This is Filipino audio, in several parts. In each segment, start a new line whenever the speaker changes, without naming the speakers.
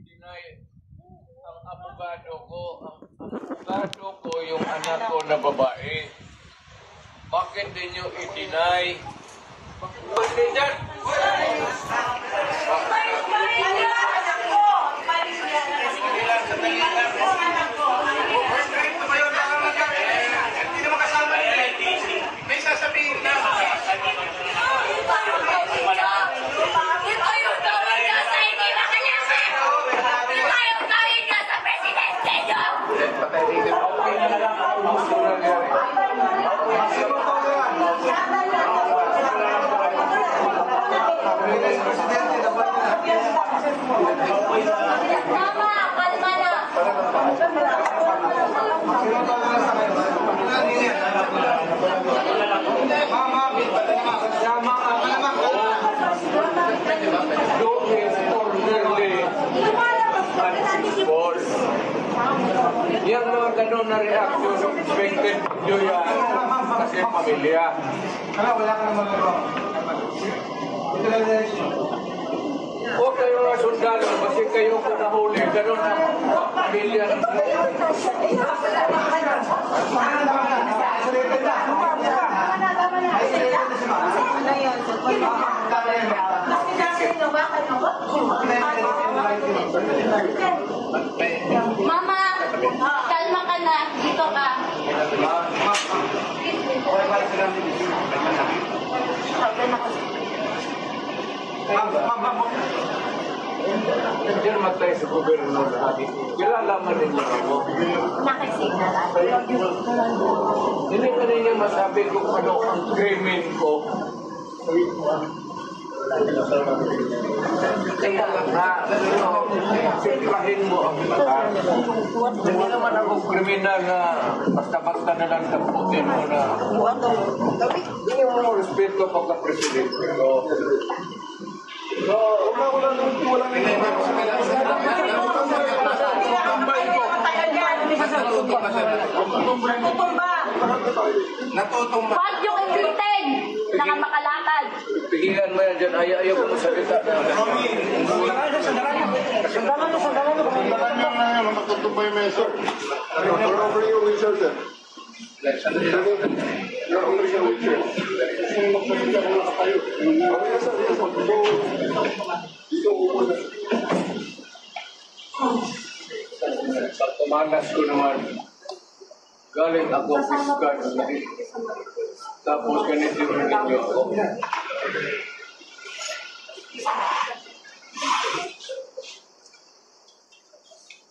Dinay, ang abogado ko, yung anak ko na babae. Bakit din nyo i-deny? Pwede dyan!
May sasabihin na.
Yan mga ganun na reaction expected nyo yan kasi pamilya.
Wala ka naman magawa.
O kayo mga sundalo, kasi kayo kung nahuli, ganun ang pamilya.
Mama, kalma ka na. Dito ka.
Nandiyan matay sa gobyerno natin. Kilala man rin niyo ako.
Nakisignal.
Hindi ka rin niya masabi kung ano ang krimen ko. Kaya lang ha, sitrahin mo ang batas. Hindi naman ako kriminal na basta-basta na lang taputin mo na. Hindi mo respeto pagka-presidente ko.
So, wala
Natutumba.
Huwag yung ipitin. Saka makalakad.
Pigilan mo yan dyan. Ayaw ko salita na.
Sandalan nyo na matutumba yung measure. You're over your wheelchair, sir. You're over your wheelchair. Kung magsalita ko na kayo. Okay, sir. Dito upo na.
Pagkamanas ko naman, galing ako fiscal. Tapos ganito rin ninyo ako.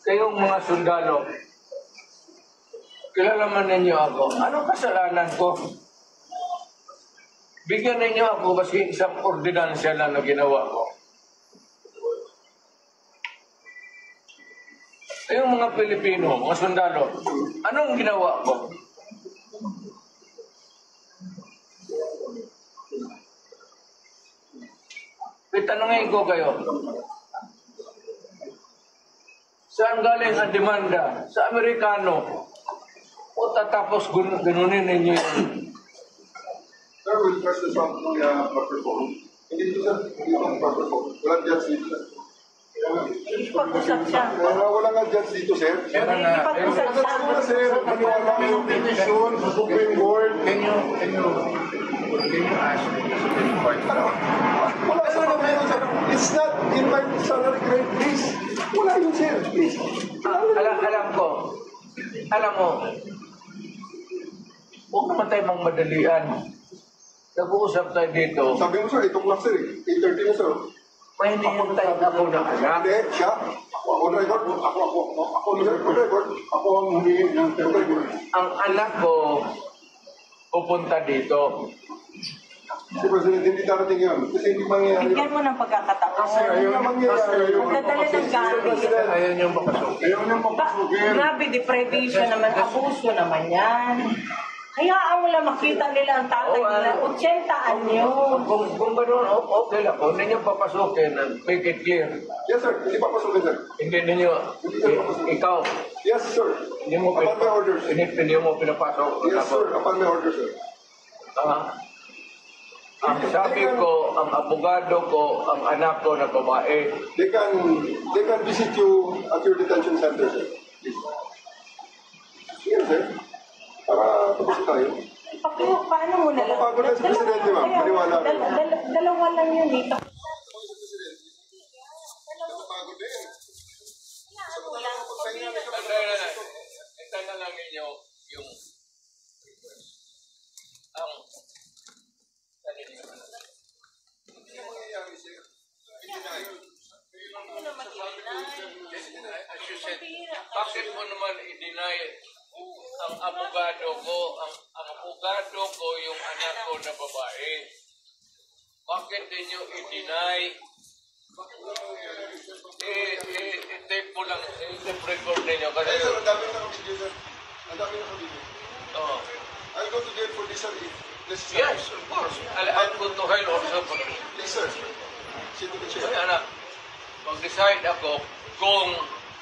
Kayong mga sundalo, kilala man ninyo ako. Anong kasalanan ko? Bigyan ninyo ako kasi isang ordinansya lang na ginawa ko. Kayong mga Pilipino, mga sundalo, anong ginawa ko? Tanungin ko kayo. Saan galing ang demanda? Sa Amerikano. O tatapos ganunin ninyo yun.
Sir, we'll press this on the microphone. Hindi dito, sir. Hindi ang microphone. Walang judge dito, sir.
Pag-usap siya.
Wala nga judge dito, sir.
Pag-usap siya.
Sir, maniwala yung petition sa Supreme Court.
Can you ask the Supreme Court?
Wala sa pamilya, sir. It's not in my salary grade, please. Wala yun, sir, please.
Alam mo, huwag naman tayo mang madalian. Nag-uusap tayo dito.
Sabi mo, sir, itong lang, sir. 8:30 na, sir.
May hindi tayo ako na anak.
Hindi, siya. Ako on record. Ako on record. Ako ang humingi ng record.
Ang anak ko pupunta dito.
Si President, hindi darating yun. Kasi hindi mangyayari.
Bigyan mo ng pagkakataon.
Kasi ayaw na mangyayari yun.
Magdadala ng gamit.
Ayaw niyong makasukin.
Ayaw niyang papasukin.
Grabe, deprivation naman. Abuso naman yan. Hayaan mo lang makita nila ang tatay nila. 80 anyo.
Kung gano'n, okay lang. Kung hindi niyo papasukin, make it clear.
Yes, sir. Hindi papasukin, sir.
Hindi ninyo, ikaw,
Yes, sir.
hindi mo
Upon my orders.
hindi mo pinapasok.
Yes, sir. Upon my orders, sir.
Ang sabi ko, ang abogado ko, ang anak ko na babae.
They can visit you at your detention center, sir. Please. Sige, sir. Para tapos tayo.
Paano mo na lang?
Napapagod na si Presidente, ma'am. Paniwala ka.
Dalawa lang yun dito.
Napapagod na yun.
Ito na lang ninyo yung ang
Hindi na mangyayari, sir. Hindi na yun.
as you said, bakit mo naman i-deny ang abogado ko, ang abogado ko yung anak ko na babae? Bakit ninyo i-deny? I-tape mo lang, i-tape record ninyo kasi
Eh, sir, ang dami na video, sir. Ang dami na video.
oh.
I'll go to jail for this, sir, if necessary.
Yes, of course. I'll go to hell also for this.
Please, sir. Sit to the chair.
Kaya anak, mag-decide ako kung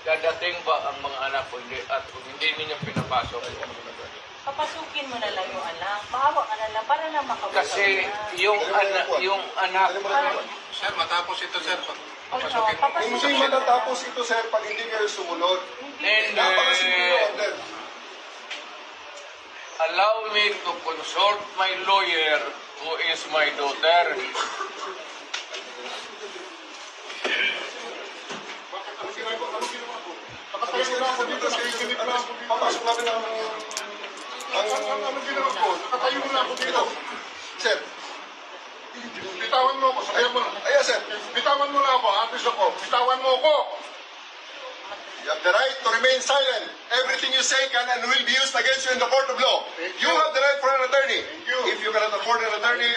dadating ba ang mga anak ko hindi, at kung hindi ninyo pinapasok.
Papasukin mo na lang yung anak. Mahawa ka na lang para na makabasa.
Kasi yung anak,
Sir, matapos ito, sir.
Hindi matatapos ito, sir, pag hindi kayo sumunod.
and
Napakasimple lang, sir.
allow me to consult my lawyer who is my daughter.
Papasok namin ang...
Anong ginawa ko? Nakatayo na ako dito.
Sir,
Bitawan mo ako. Sabihan mo na.
ayan, sir.
Bitawan mo na ako. Artist ako. Bitawan mo ako.
You have the right to remain silent. Everything you say can and will be used against you in the court of law.
Thank
You
you.
have the right for an attorney.
you.
If you cannot afford an attorney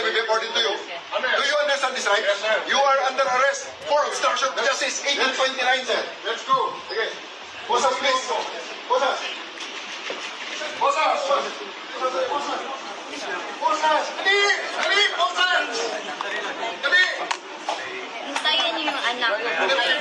will be according to you.
Amen.
Do you understand this right?
Yes, sir.
You are under arrest for obstruction of justice, 1829, sir.
Let's go.
Okay. Bosas, please. Bosas. Bosas. Bosas. Dali! Dali! Bosas! Dali!
Hintayin niyo yung anak.
Dali!